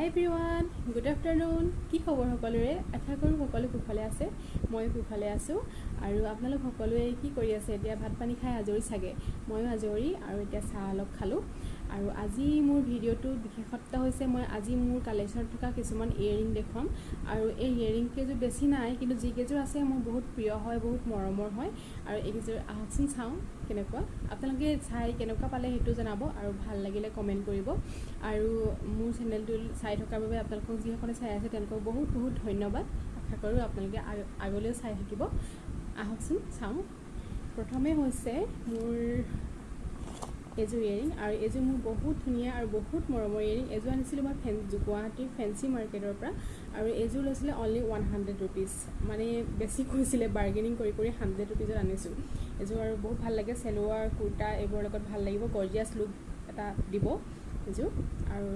হাই everyone, good afternoon. কি খবৰ সকলোৰে? আশা কৰোঁ সকলো কুশলে আছে। মই কুশলে আছোঁ। আৰু আপোনালোক সকলোৱে কি কৰি আছে? এতিয়া ভাত পানী খাই আজৰি চাগে। ময়ো আজৰি আৰু এতিয়া চাহ অলপ খালোঁ। আৰু আজি মোৰ ভিডিঅ'টোৰ বিশেষত্ব হৈছে মই আজি মোৰ কালেকশ্যনত থকা কিছুমান ইয়েৰিং দেখুৱাম। আৰু এই ইয়েৰিং কেইযোৰ বেছি নাই, কিন্তু যিকেইযোৰ আছে মোৰ বহুত প্ৰিয় হয়, বহুত মৰমৰ হয়। আৰু এইকেইযোৰ আহকচোন চাওঁ কেনেকুৱা। আপোনালোকে চাই কেনেকুৱা পালে সেইটো জনাব আৰু ভাল লাগিলে কমেণ্ট কৰিব। আৰু মোৰ চেনেলটো চাই থকাৰ বাবে আপোনালোকক যিসকলে চাই আছে তেওঁলোকক বহুত বহুত ধন্যবাদ। আশা কৰোঁ আপোনালোকে আগলৈও চাই থাকিব। আহকচোন চাওঁ। প্ৰথমে হৈছে মোৰ এযোৰ ইয়েৰিং, আৰু এইযোৰ মোৰ বহুত ধুনীয়া আৰু বহুত মৰমৰ ইয়েৰিং। এযোৰ আনিছিলোঁ মই গুৱাহাটীৰ ফেঞ্চি মাৰ্কেটৰ পৰা, আৰু এইযোৰ লৈছিলে অনলি 100 ৰুপিজ। মানে বেছি কৈছিলে, বাৰ্গেনিং কৰি 100 ৰুপিজত আনিছোঁ এযোৰ। আৰু বহুত ভাল লাগে, চেলোৱাৰ কুৰ্তা এইবোৰৰ লগত ভাল লাগিব, গৰ্জিয়াছ লুক এটা দিব এযোৰ। আৰু